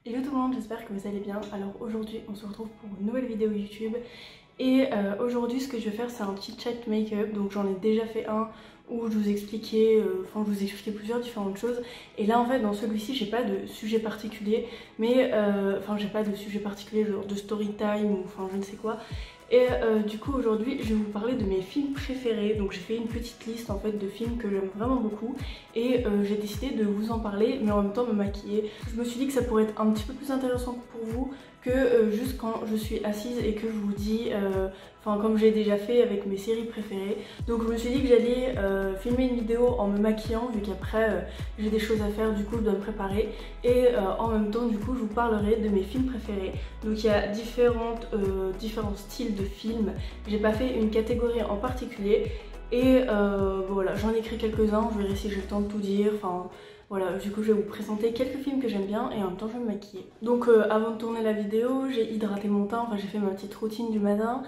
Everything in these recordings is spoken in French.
Hello tout le monde, j'espère que vous allez bien. Alors aujourd'hui on se retrouve pour une nouvelle vidéo YouTube et aujourd'hui ce que je vais faire c'est un petit chat make-up. Donc j'en ai déjà fait un où je vous expliquais, je vous expliquais plusieurs différentes choses. Et là en fait dans celui-ci j'ai pas de sujet particulier, mais j'ai pas de sujet particulier genre de story time ou je ne sais quoi. Et du coup aujourd'hui je vais vous parler de mes films préférés. Donc j'ai fait une petite liste en fait de films que j'aime vraiment beaucoup et j'ai décidé de vous en parler mais en même temps me maquiller. Je me suis dit que ça pourrait être un petit peu plus intéressant pour vous que juste quand je suis assise et que je vous dis, comme j'ai déjà fait avec mes séries préférées. Donc je me suis dit que j'allais filmer une vidéo en me maquillant vu qu'après j'ai des choses à faire, du coup je dois me préparer. Et en même temps du coup je vous parlerai de mes films préférés. Donc il y a différents styles de films, j'ai pas fait une catégorie en particulier. Et voilà, j'en ai écrit quelques-uns, je verrai si j'ai le temps de tout dire. Voilà, du coup je vais vous présenter quelques films que j'aime bien et en même temps je vais me maquiller. Donc avant de tourner la vidéo, j'ai hydraté mon teint, j'ai fait ma petite routine du matin.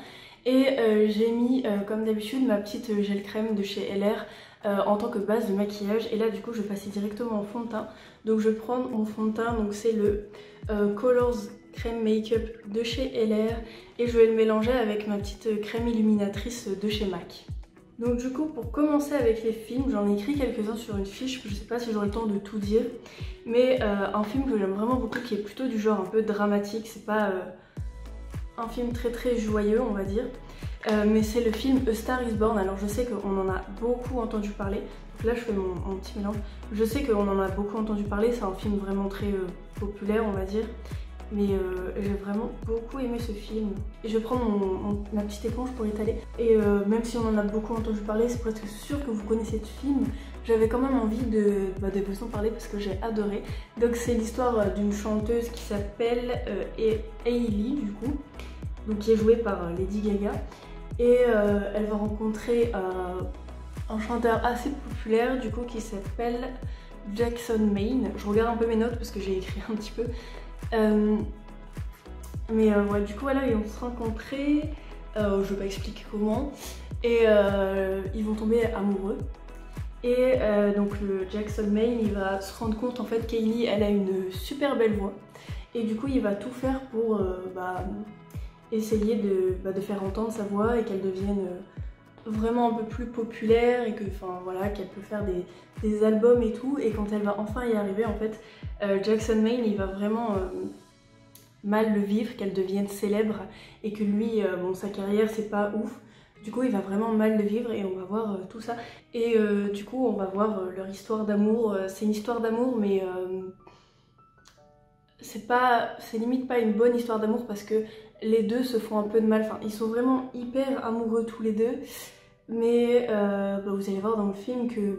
Et j'ai mis comme d'habitude ma petite gel crème de chez LR en tant que base de maquillage. Et là du coup je vais passer directement au fond de teint. Donc je vais prendre mon fond de teint, donc c'est le Colors Crème Make-up de chez LR. Et je vais le mélanger avec ma petite crème illuminatrice de chez MAC. Donc du coup pour commencer avec les films, j'en ai écrit quelques-uns sur une fiche, je sais pas si j'aurai le temps de tout dire, mais un film que j'aime vraiment beaucoup qui est plutôt du genre un peu dramatique, c'est pas un film très joyeux on va dire, mais c'est le film A Star Is Born. Alors je sais qu'on en a beaucoup entendu parler, donc là je fais mon petit mélange, je sais qu'on en a beaucoup entendu parler, c'est un film vraiment très populaire on va dire. Mais j'ai vraiment beaucoup aimé ce film. Et je vais prendre ma petite éponge pour l'étaler. Et même si on en a beaucoup entendu parler, c'est presque sûr que vous connaissez ce film. J'avais quand même envie de vous en parler parce que j'ai adoré. Donc c'est l'histoire d'une chanteuse qui s'appelle Hailey du coup. Donc qui est jouée par Lady Gaga. Et elle va rencontrer un chanteur assez populaire du coup qui s'appelle Jackson Maine. Je regarde un peu mes notes parce que j'ai écrit un petit peu. Ouais, du coup voilà, ils vont se rencontrer, je vais pas expliquer comment, et ils vont tomber amoureux. Et donc le Jackson Maine il va se rendre compte en fait qu'Hailey elle a une super belle voix, et du coup il va tout faire pour essayer de faire entendre sa voix et qu'elle devienne vraiment un peu plus populaire et que voilà, qu'elle peut faire des albums et tout. Et quand elle va enfin y arriver en fait, Jackson Maine il va vraiment mal le vivre, qu'elle devienne célèbre et que lui sa carrière c'est pas ouf. Du coup il va vraiment mal le vivre et on va voir tout ça. Et du coup on va voir leur histoire d'amour. C'est une histoire d'amour mais c'est limite pas une bonne histoire d'amour parce que les deux se font un peu de mal. Ils sont vraiment hyper amoureux tous les deux. Mais vous allez voir dans le film que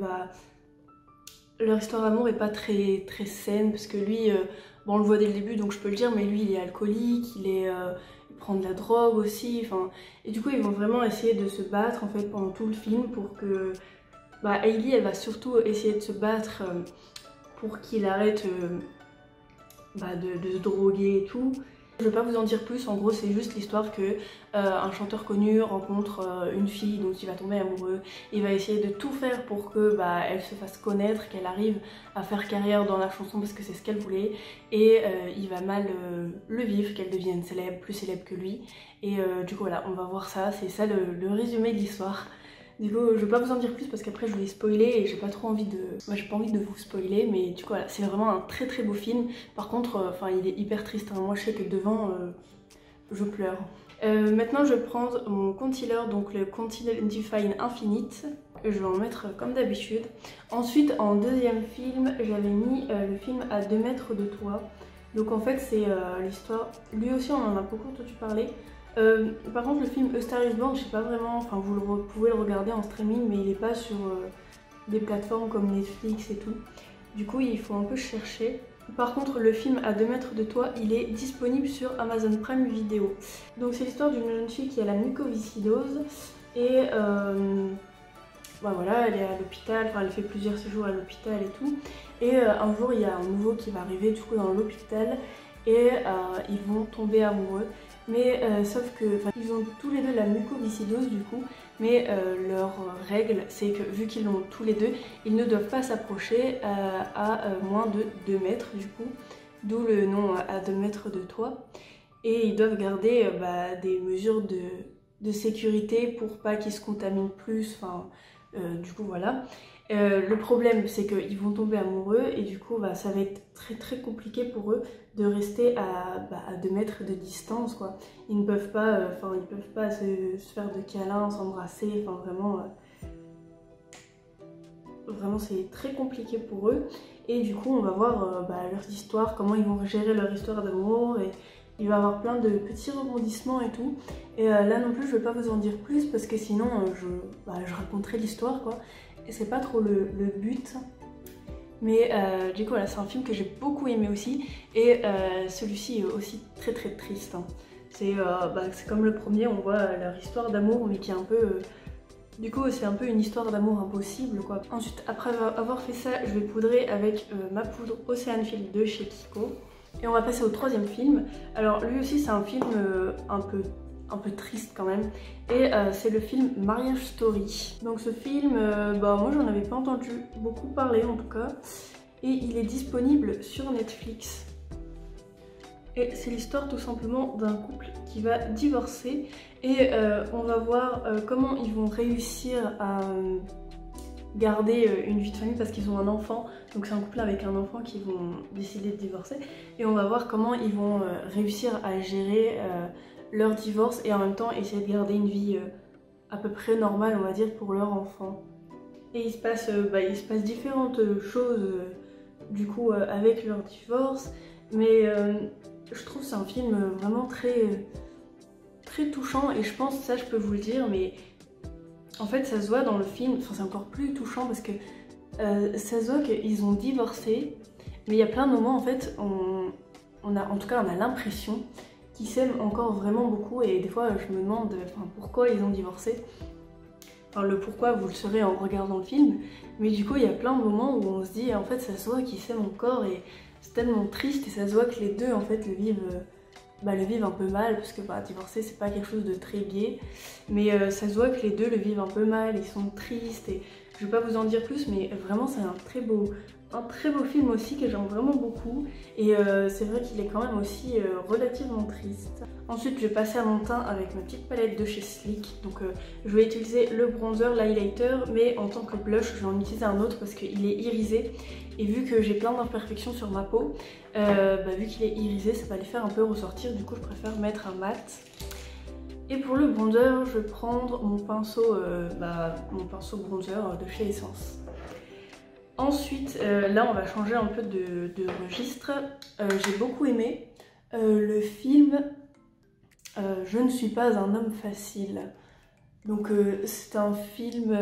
leur histoire d'amour est pas très saine parce que lui, on le voit dès le début donc je peux le dire, mais lui il est alcoolique, il prend de la drogue aussi, et du coup ils vont vraiment essayer de se battre en fait pendant tout le film pour que Hailey elle va surtout essayer de se battre pour qu'il arrête de se droguer et tout. Je vais pas vous en dire plus, en gros c'est juste l'histoire que un chanteur connu rencontre une fille dont il va tomber amoureux. Il va essayer de tout faire pour que elle se fasse connaître, qu'elle arrive à faire carrière dans la chanson parce que c'est ce qu'elle voulait. Et il va mal le vivre, qu'elle devienne célèbre, plus célèbre que lui. Et du coup voilà, on va voir ça, c'est ça le résumé de l'histoire. Du coup je vais pas vous en dire plus parce qu'après je vais spoiler et j'ai pas trop envie de... j'ai pas envie de vous spoiler, mais du coup voilà, c'est vraiment un très beau film. Par contre il est hyper triste, hein. Moi je sais que devant je pleure. Maintenant je vais prendre mon concealer, donc le Concealer Define Infinite. Je vais en mettre comme d'habitude. Ensuite en deuxième film j'avais mis le film À 2 mètres de toi. Donc en fait c'est l'histoire, lui aussi on en a beaucoup entendu parler. Par contre le film A Star Is Born, je sais pas vraiment, vous pouvez le regarder en streaming mais il est pas sur des plateformes comme Netflix et tout. Du coup il faut un peu chercher. Par contre le film À 2 mètres de toi il est disponible sur Amazon Prime Video. Donc c'est l'histoire d'une jeune fille qui a la mucoviscidose et voilà, elle est à l'hôpital, elle fait plusieurs séjours à l'hôpital et tout. Et un jour il y a un nouveau qui va arriver du coup dans l'hôpital et ils vont tomber amoureux. Mais sauf que ils ont tous les deux la mucoviscidose du coup, mais leur règle c'est que vu qu'ils l'ont tous les deux, ils ne doivent pas s'approcher à moins de 2 mètres du coup. d'où le nom à 2 mètres de toi. Et ils doivent garder des mesures de sécurité pour pas qu'ils se contaminent plus, enfin du coup voilà. Le problème c'est qu'ils vont tomber amoureux et du coup ça va être très compliqué pour eux de rester à 2 mètres de distance quoi. Ils ne peuvent pas, se faire de câlins, s'embrasser, enfin vraiment c'est très compliqué pour eux. Et du coup on va voir leur histoire, comment ils vont gérer leur histoire d'amour, et il va y avoir plein de petits rebondissements et tout. Et là non plus je ne vais pas vous en dire plus parce que sinon je raconterai l'histoire quoi. Et c'est pas trop le but. Mais du coup voilà, c'est un film que j'ai beaucoup aimé aussi. Et celui-ci est aussi très triste. Hein. C'est comme le premier, on voit leur histoire d'amour mais qui est un peu... du coup c'est un peu une histoire d'amour impossible quoi. Ensuite après avoir fait ça, je vais poudrer avec ma poudre Ocean Field de chez Kiko. Et on va passer au troisième film. Alors lui aussi c'est un film un peu triste quand même. Et c'est le film Marriage Story. Donc ce film, moi j'en avais pas entendu beaucoup parler en tout cas. Et il est disponible sur Netflix. Et c'est l'histoire tout simplement d'un couple qui va divorcer. Et on va voir comment ils vont réussir à garder une vie de famille parce qu'ils ont un enfant. Donc c'est un couple avec un enfant qui vont décider de divorcer. Et on va voir comment ils vont réussir à gérer leur divorce et en même temps essayer de garder une vie à peu près normale on va dire pour leur enfant. Et il se passe différentes choses du coup avec leur divorce. Mais je trouve c'est un film vraiment très touchant et je pense, ça je peux vous le dire, mais en fait ça se voit dans le film, enfin c'est encore plus touchant parce que ça se voit qu'ils ont divorcé, mais il y a plein de moments en fait, on a l'impression qu'ils s'aiment encore vraiment beaucoup et des fois je me demande pourquoi ils ont divorcé. Enfin le pourquoi vous le saurez en regardant le film, mais du coup il y a plein de moments où on se dit en fait ça se voit qu'ils s'aiment encore et c'est tellement triste et ça se voit que les deux en fait le vivent un peu mal parce que divorcer c'est pas quelque chose de très gai, mais ça se voit que les deux le vivent un peu mal, ils sont tristes et je vais pas vous en dire plus, mais vraiment c'est un très beau film aussi que j'aime vraiment beaucoup et c'est vrai qu'il est quand même aussi relativement triste. Ensuite je vais passer à mon teint avec ma petite palette de chez Sleek, donc je vais utiliser le bronzer, l'highlighter, mais en tant que blush je vais en utiliser un autre parce qu'il est irisé et vu que j'ai plein d'imperfections sur ma peau, vu qu'il est irisé ça va les faire un peu ressortir, du coup je préfère mettre un mat. Et pour le bronzer, je vais prendre mon pinceau bronzer de chez Essence. Ensuite, là on va changer un peu de registre. J'ai beaucoup aimé le film Je ne suis pas un homme facile. Donc c'est un film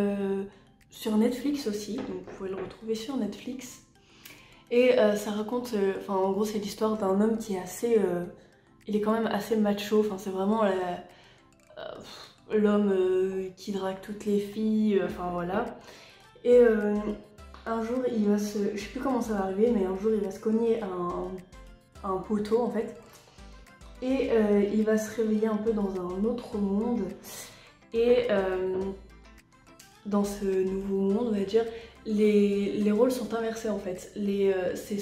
sur Netflix aussi, donc vous pouvez le retrouver sur Netflix. Et ça raconte, en gros c'est l'histoire d'un homme qui est assez... il est quand même assez macho, c'est vraiment l'homme qui drague toutes les filles, voilà. Et un jour il va se... je sais plus comment ça va arriver, mais un jour il va se cogner à un poteau en fait. Et il va se réveiller un peu dans un autre monde. Et dans ce nouveau monde, on va dire, les rôles sont inversés en fait. C'est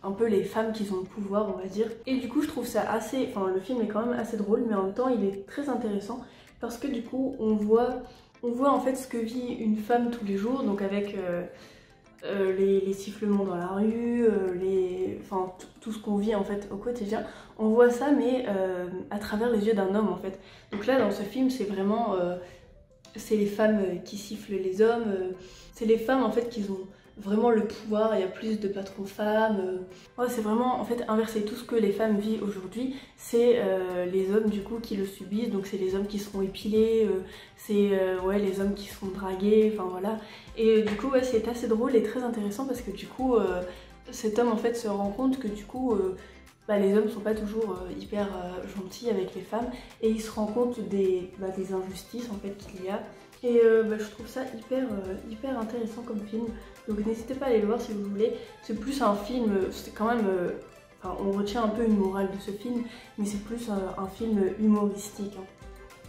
un peu les femmes qui ont le pouvoir, on va dire. Et du coup, je trouve ça assez... le film est quand même assez drôle, mais en même temps, il est très intéressant. Parce que du coup, on voit en fait ce que vit une femme tous les jours, donc avec les sifflements dans la rue, tout ce qu'on vit en fait au quotidien. On voit ça, mais à travers les yeux d'un homme en fait. Donc là, dans ce film, c'est vraiment... c'est les femmes qui sifflent les hommes, c'est les femmes en fait qui ont vraiment le pouvoir, il y a plus de patrons femmes. Ouais, c'est vraiment en fait inversé, tout ce que les femmes vivent aujourd'hui, c'est les hommes du coup qui le subissent, donc c'est les hommes qui seront épilés, c'est les hommes qui seront dragués, voilà. Et du coup ouais, c'est assez drôle et très intéressant parce que du coup cet homme en fait se rend compte que du coup les hommes sont pas toujours hyper gentils avec les femmes et il se rend compte des injustices en fait qu'il y a. Et je trouve ça hyper intéressant comme film, donc n'hésitez pas à aller le voir si vous voulez. C'est plus un film, c'est quand même, on retient un peu une morale de ce film, mais c'est plus un film humoristique. Hein.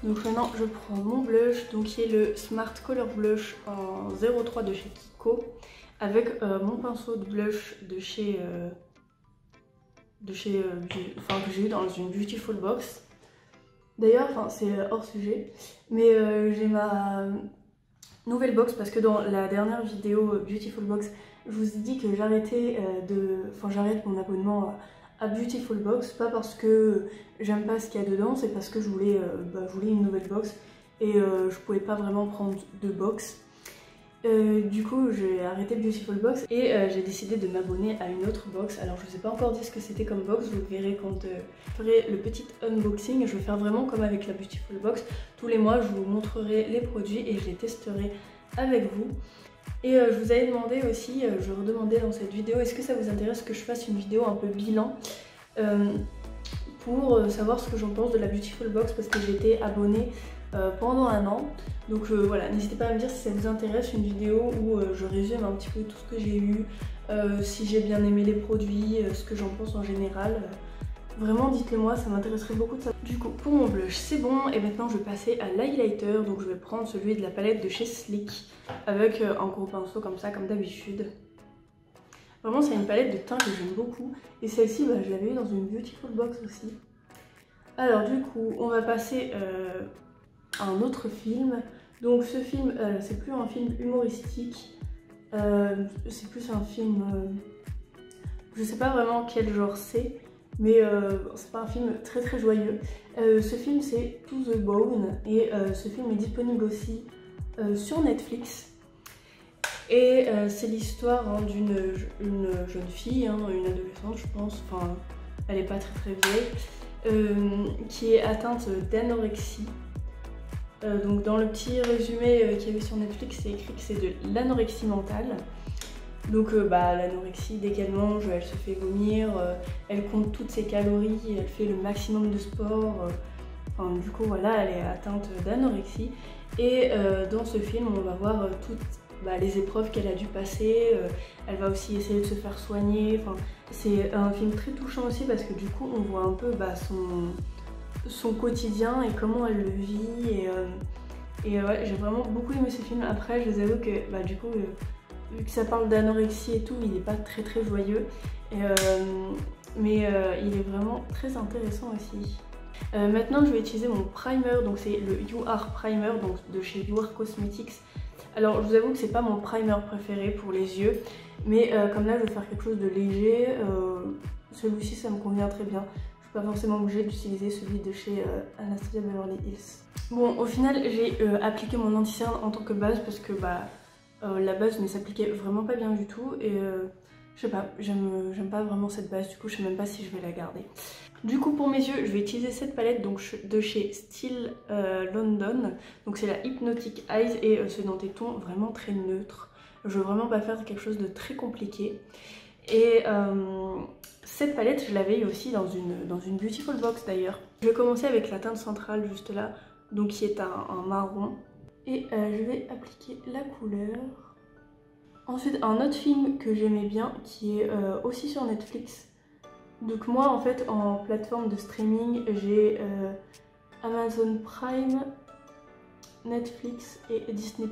Donc maintenant je prends mon blush, donc qui est le Smart Color Blush en 03 de chez Kiko, avec mon pinceau de blush de chez de chez, que j'ai eu dans une Beautiful Box. D'ailleurs, c'est hors sujet, mais j'ai ma nouvelle box parce que dans la dernière vidéo Beautiful Box, je vous ai dit que j'arrêtais j'arrête mon abonnement à Beautiful Box, pas parce que j'aime pas ce qu'il y a dedans, c'est parce que je voulais une nouvelle box et je pouvais pas vraiment prendre deux box. Du coup j'ai arrêté Beautiful Box et j'ai décidé de m'abonner à une autre box. Alors je vous ai pas encore dit ce que c'était comme box, vous le verrez quand je ferai le petit unboxing. Je vais faire vraiment comme avec la Beautiful Box, tous les mois je vous montrerai les produits et je les testerai avec vous. Et je vous avais demandé aussi, je redemandais dans cette vidéo, est-ce que ça vous intéresse que je fasse une vidéo un peu bilan pour savoir ce que j'en pense de la Beautiful Box, parce que j'étais abonnée pendant un an. Donc voilà, n'hésitez pas à me dire si ça vous intéresse, une vidéo où je résume un petit peu tout ce que j'ai eu, si j'ai bien aimé les produits, ce que j'en pense en général. Vraiment dites-le moi, ça m'intéresserait beaucoup de ça. Du coup pour mon blush c'est bon et maintenant je vais passer à l'highlighter. Donc je vais prendre celui de la palette de chez Sleek avec un gros pinceau comme ça, comme d'habitude. Vraiment c'est une palette de teint que j'aime beaucoup et celle-ci je l'avais eu dans une Beautiful Box aussi. Alors du coup on va passer à un autre film. Donc ce film c'est plus un film humoristique, c'est plus un film, je sais pas vraiment quel genre c'est, mais c'est pas un film très très joyeux. Ce film c'est To the Bone et ce film est disponible aussi sur Netflix. Et c'est l'histoire d'une jeune fille, une adolescente je pense, enfin elle est pas très très vieille, qui est atteinte d'anorexie. Donc dans le petit résumé qu'il y avait sur Netflix, c'est écrit que c'est de l'anorexie mentale. Donc l'anorexie, dès qu'elle mange, elle se fait vomir, elle compte toutes ses calories, elle fait le maximum de sport. Du coup voilà, elle est atteinte d'anorexie. Et dans ce film, on va voir toutes les épreuves qu'elle a dû passer. Elle va aussi essayer de se faire soigner. C'est un film très touchant aussi parce que du coup on voit un peu son quotidien et comment elle le vit. Et ouais, j'ai vraiment beaucoup aimé ce film. Après je vous avoue que du coup vu que ça parle d'anorexie et tout, il n'est pas très très joyeux, mais il est vraiment très intéressant aussi. Maintenant je vais utiliser mon primer, donc c'est le You Are Primer, donc de chez You Are Cosmetics. Alors je vous avoue que c'est pas mon primer préféré pour les yeux, mais comme là je vais faire quelque chose de léger, celui-ci ça me convient très bien. Je suis pas forcément obligée d'utiliser celui de chez Anastasia Beverly Hills. Bon, au final j'ai appliqué mon anti-cerne en tant que base parce que la base ne s'appliquait vraiment pas bien du tout et je sais pas, j'aime pas vraiment cette base, du coup je sais même pas si je vais la garder. Du coup pour mes yeux je vais utiliser cette palette donc de chez Still London, donc c'est la Hypnotic Eyes et c'est dans des tons vraiment très neutres. Je veux vraiment pas faire quelque chose de très compliqué. Et cette palette je l'avais eu aussi dans une Beautiful Box d'ailleurs. Je vais commencer avec la teinte centrale juste là, donc qui est un marron. Et je vais appliquer la couleur. Ensuite un autre film que j'aimais bien qui est aussi sur Netflix. Donc moi en fait en plateforme de streaming j'ai Amazon Prime, Netflix et Disney+.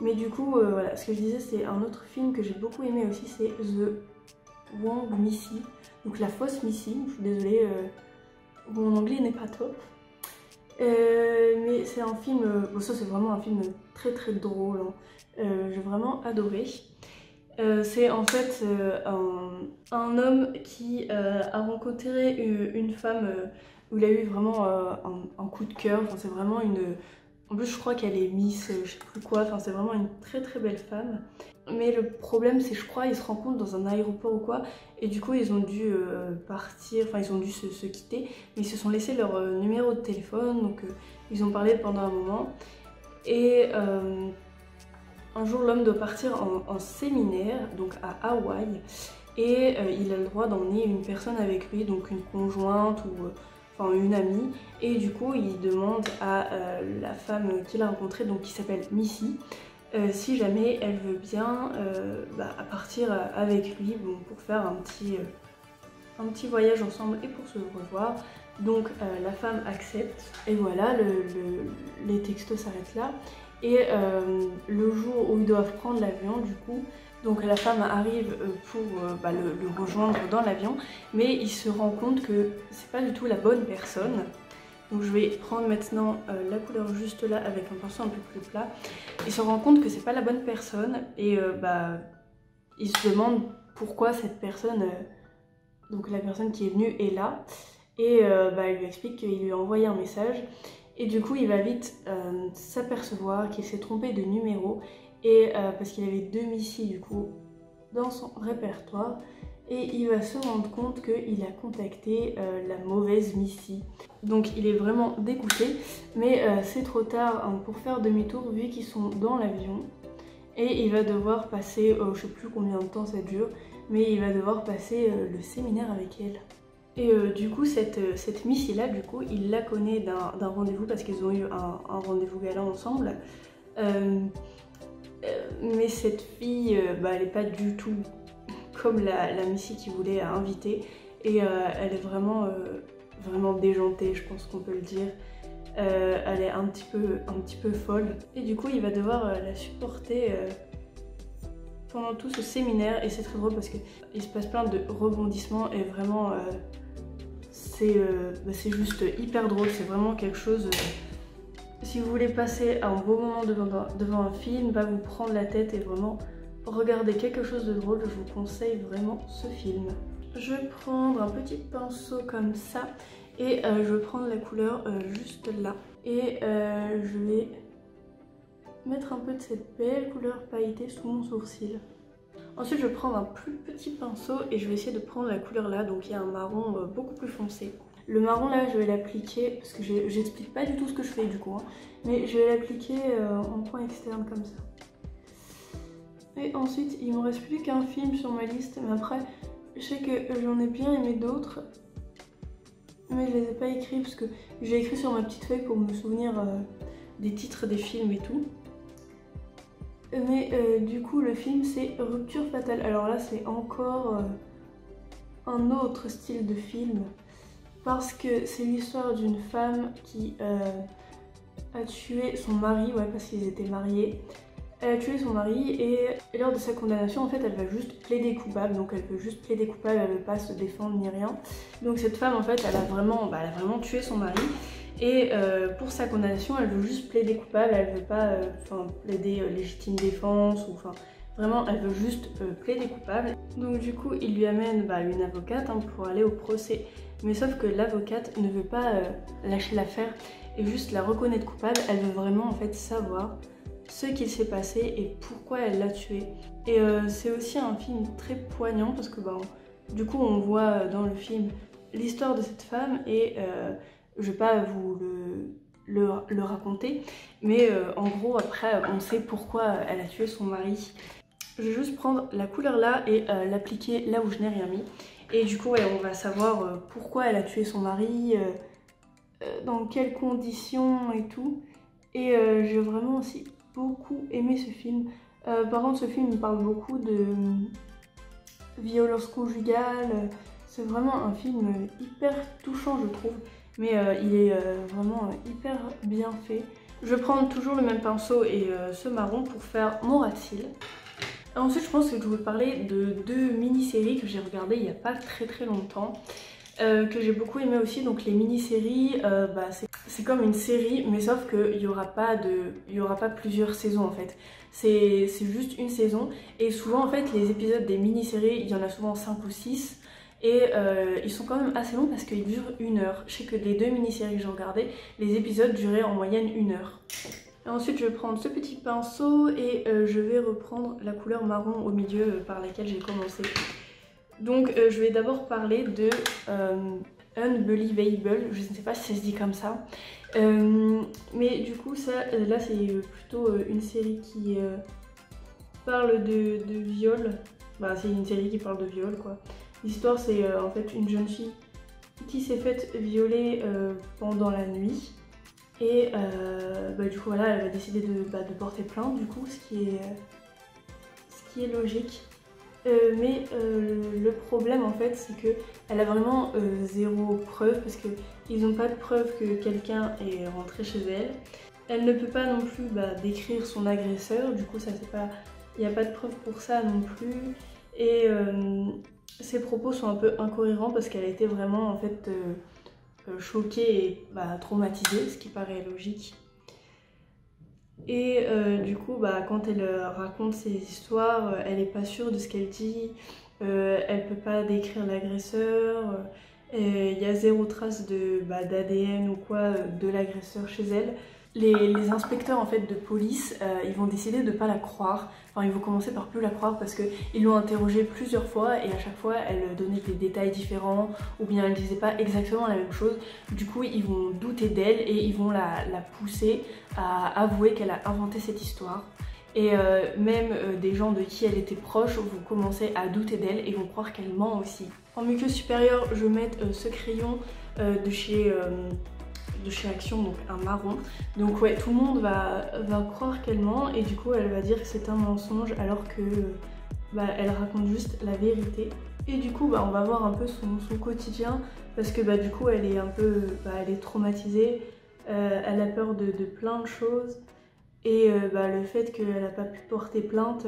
Mais du coup voilà, ce que je disais c'est un autre film que j'ai beaucoup aimé aussi, c'est The Wrong Missy. Donc la fausse Missy, je suis désolée, mon anglais n'est pas top. Mais c'est un film, ça c'est vraiment un film très très drôle, j'ai vraiment adoré. C'est en fait un homme qui a rencontré une femme où il a eu vraiment un coup de cœur. C'est vraiment en plus je crois qu'elle est Miss je sais plus quoi, c'est vraiment une très très belle femme. Mais le problème c'est, je crois, ils se rencontrent dans un aéroport ou quoi, et du coup ils ont dû partir, ils ont dû se quitter, mais ils se sont laissés leur numéro de téléphone, donc ils ont parlé pendant un moment. Et un jour l'homme doit partir en séminaire, donc à Hawaï, et il a le droit d'emmener une personne avec lui, donc une conjointe ou une amie, et du coup il demande à la femme qu'il a rencontrée, donc qui s'appelle Missy, si jamais elle veut bien partir avec lui pour faire un petit voyage ensemble et pour se revoir. Donc la femme accepte et voilà, les textos s'arrêtent là. Et le jour où ils doivent prendre l'avion, du coup, Donc la femme arrive pour le rejoindre dans l'avion, mais il se rend compte que c'est pas du tout la bonne personne. Donc je vais prendre maintenant la couleur juste là avec un pinceau un peu plus plat. Il se rend compte que c'est pas la bonne personne et il se demande pourquoi cette personne, donc la personne qui est venue est là. Et il lui explique qu'il lui a envoyé un message. Et du coup il va vite s'apercevoir qu'il s'est trompé de numéro. Et parce qu'il avait 2 Missy du coup dans son répertoire. Et il va se rendre compte qu'il a contacté la mauvaise Missy. Donc il est vraiment dégoûté, mais c'est trop tard pour faire demi-tour vu qu'ils sont dans l'avion. Et il va devoir passer, je sais plus combien de temps ça dure, mais il va devoir passer le séminaire avec elle. Et du coup cette Missy là, du coup il la connaît d'un rendez-vous parce qu'ils ont eu un rendez-vous galant ensemble. Mais cette fille, elle n'est pas du tout comme la Missy qui voulait inviter. Et elle est vraiment déjantée, je pense qu'on peut le dire. Elle est un petit peu folle. Et du coup, il va devoir la supporter pendant tout ce séminaire. Et c'est très drôle parce qu'il se passe plein de rebondissements. Et vraiment, c'est juste hyper drôle. C'est vraiment quelque chose... Si vous voulez passer un beau moment devant un film, vous prendre la tête et vraiment regarder quelque chose de drôle, je vous conseille vraiment ce film. Je vais prendre un petit pinceau comme ça et je vais prendre la couleur juste là. Et je vais mettre un peu de cette belle couleur pailletée sous mon sourcil. Ensuite je vais prendre un plus petit pinceau et je vais essayer de prendre la couleur là, donc il y a un marron beaucoup plus foncé. Le marron là je vais l'appliquer, parce que j'explique pas du tout ce que je fais du coup, hein, mais je vais l'appliquer en point externe comme ça. Et ensuite il me reste plus qu'un film sur ma liste, mais après je sais que j'en ai bien aimé d'autres, mais je les ai pas écrits parce que j'ai écrit sur ma petite feuille pour me souvenir des titres des films et tout. Mais du coup le film c'est Rupture fatale. Alors là c'est encore un autre style de film parce que c'est l'histoire d'une femme qui a tué son mari, ouais, parce qu'ils étaient mariés. Elle a tué son mari et lors de sa condamnation en fait elle va juste plaider coupable, donc elle veut juste plaider coupable, elle veut pas se défendre ni rien. Donc cette femme en fait elle a vraiment tué son mari. Et pour sa condamnation, elle veut juste plaider coupable, elle veut pas plaider légitime défense, ou vraiment elle veut juste plaider coupable. Donc du coup il lui amène une avocate pour aller au procès. Mais sauf que l'avocate ne veut pas lâcher l'affaire et juste la reconnaître coupable, elle veut vraiment en fait savoir ce qu'il s'est passé et pourquoi elle l'a tué. Et c'est aussi un film très poignant parce que du coup on voit dans le film l'histoire de cette femme et je vais pas vous le raconter, mais en gros après on sait pourquoi elle a tué son mari. Je vais juste prendre la couleur là et l'appliquer là où je n'ai rien mis. Et du coup on va savoir pourquoi elle a tué son mari, dans quelles conditions et tout. Et j'ai vraiment aussi beaucoup aimé ce film. Par contre ce film il parle beaucoup de violence conjugale. C'est vraiment un film hyper touchant je trouve. Mais il est vraiment hyper bien fait. Je vais prendre toujours le même pinceau et ce marron pour faire mon ras de cils. Ensuite je pense que je vais vous parler de 2 mini-séries que j'ai regardées il n'y a pas très longtemps. Que j'ai beaucoup aimé aussi. Donc les mini-séries, c'est comme une série mais sauf qu'il n'y aura pas plusieurs saisons en fait. C'est juste une saison et souvent en fait les épisodes des mini-séries il y en a souvent 5 ou 6. Et ils sont quand même assez longs parce qu'ils durent 1 heure. Je sais que les 2 mini-séries que j'ai regardées, les épisodes duraient en moyenne 1 heure. Et ensuite je vais prendre ce petit pinceau et je vais reprendre la couleur marron au milieu par laquelle j'ai commencé. Donc je vais d'abord parler de Unbelievable, je ne sais pas si ça se dit comme ça. Mais du coup là c'est plutôt une série qui parle de viol. C'est une série qui parle de viol quoi. L'histoire c'est en fait une jeune fille qui s'est faite violer pendant la nuit et du coup voilà elle va décider de porter plainte du coup ce qui est logique. Mais le problème en fait c'est que elle a vraiment zéro preuve parce qu'ils n'ont pas de preuve que quelqu'un est rentré chez elle. Elle ne peut pas non plus décrire son agresseur, du coup ça c'est pas il n'y a pas de preuve pour ça non plus. Et ses propos sont un peu incohérents parce qu'elle a été vraiment en fait choquée et traumatisée, ce qui paraît logique. Et du coup, quand elle raconte ses histoires, elle n'est pas sûre de ce qu'elle dit, elle peut pas décrire l'agresseur, il y a zéro trace d'ADN ou quoi de l'agresseur chez elle. Les inspecteurs en fait de police, ils vont décider de pas la croire. Enfin, ils vont commencer par plus la croire parce qu'ils l'ont interrogée plusieurs fois et à chaque fois elle donnait des détails différents ou bien elle disait pas exactement la même chose. Du coup, ils vont douter d'elle et ils vont la pousser à avouer qu'elle a inventé cette histoire. Et même des gens de qui elle était proche vont commencer à douter d'elle et vont croire qu'elle ment aussi. En muqueuse supérieure, je vais mettre ce crayon de chez Action, donc un marron. Donc ouais, tout le monde va croire qu'elle ment et du coup elle va dire que c'est un mensonge alors que elle raconte juste la vérité. Et du coup on va voir un peu son quotidien parce que du coup elle est un peu elle est traumatisée, elle a peur de plein de choses et le fait qu'elle n'a pas pu porter plainte,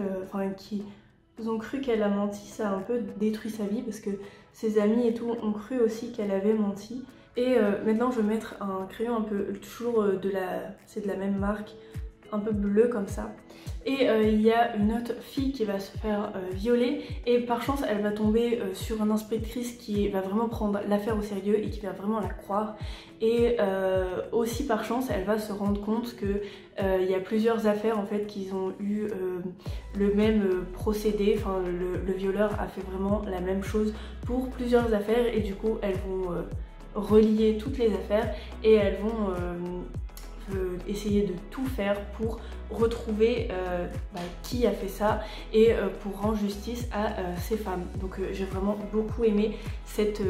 qu'ils ont cru qu'elle a menti, ça a un peu détruit sa vie parce que ses amis et tout ont cru aussi qu'elle avait menti. Et maintenant je vais mettre un crayon un peu, toujours c'est de la même marque, un peu bleu comme ça. Et il y a une autre fille qui va se faire violer et par chance elle va tomber sur une inspectrice qui va vraiment prendre l'affaire au sérieux et qui va vraiment la croire. Et aussi par chance elle va se rendre compte que il y a plusieurs affaires en fait qui ont eu le même procédé, enfin le violeur a fait vraiment la même chose pour plusieurs affaires et du coup elles vont relier toutes les affaires et elles vont essayer de tout faire pour retrouver qui a fait ça et pour rendre justice à ces femmes. Donc j'ai vraiment beaucoup aimé cette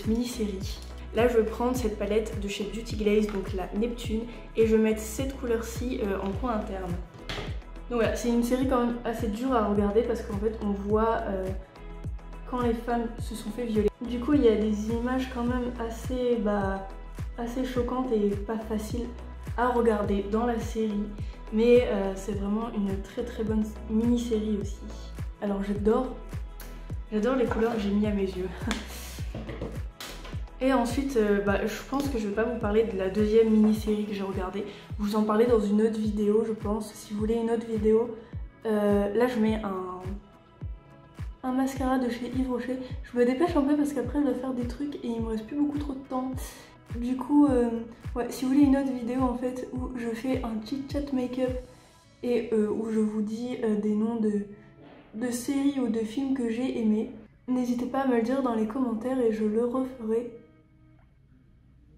mini-série. Là je vais prendre cette palette de chez Beauty Glaze, donc la Neptune, et je vais mettre cette couleur-ci en coin interne. Donc voilà, c'est une série quand même assez dure à regarder parce qu'en fait on voit quand les femmes se sont fait violer. Du coup il y a des images quand même assez choquantes et pas faciles à regarder dans la série, mais c'est vraiment une très bonne mini-série aussi. Alors j'adore les couleurs que j'ai mis à mes yeux. Et ensuite, je pense que je vais pas vous parler de la deuxième mini-série que j'ai regardée. Je vous en parlais dans une autre vidéo, je pense. Si vous voulez une autre vidéo, là je mets un mascara de chez Yves Rocher. Je me dépêche un peu parce qu'après je dois faire des trucs et il me reste plus beaucoup trop de temps. Du coup, ouais, si vous voulez une autre vidéo en fait où je fais un chit chat make-up et où je vous dis des noms de séries ou de films que j'ai aimés, n'hésitez pas à me le dire dans les commentaires et je le referai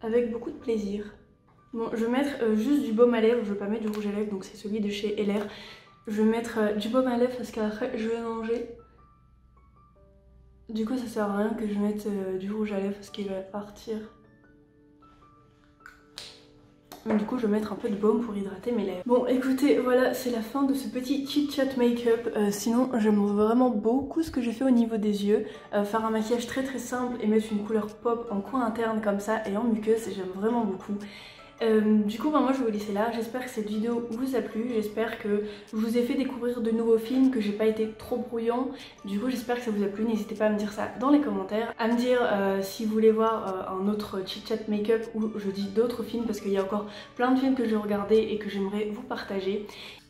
avec beaucoup de plaisir. Bon, je vais mettre juste du baume à lèvres, je vais pas mettre du rouge à lèvres, donc c'est celui de chez LR. Je vais mettre du baume à lèvres parce qu'après je vais manger. Du coup ça sert à rien que je mette du rouge à lèvres parce qu'il va partir. Du coup je vais mettre un peu de baume pour hydrater mes lèvres. Bon écoutez, voilà, c'est la fin de ce petit chit chat make-up. Sinon j'aime vraiment beaucoup ce que j'ai fait au niveau des yeux. Faire un maquillage très simple et mettre une couleur pop en coin interne comme ça et en muqueuse, j'aime vraiment beaucoup. Du coup moi je vais vous laisser là, j'espère que cette vidéo vous a plu, j'espère que je vous ai fait découvrir de nouveaux films, que j'ai pas été trop brouillon. Du coup j'espère que ça vous a plu, n'hésitez pas à me dire ça dans les commentaires, à me dire si vous voulez voir un autre chit chat make-up ou je dis d'autres films parce qu'il y a encore plein de films que j'ai regardés et que j'aimerais vous partager.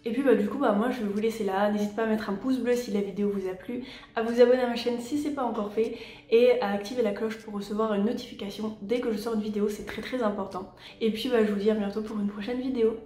Et puis du coup moi je vais vous laisser là, n'hésitez pas à mettre un pouce bleu si la vidéo vous a plu, à vous abonner à ma chaîne si c'est pas encore fait et à activer la cloche pour recevoir une notification dès que je sors une vidéo, c'est très important. Et puis je vous dis à bientôt pour une prochaine vidéo.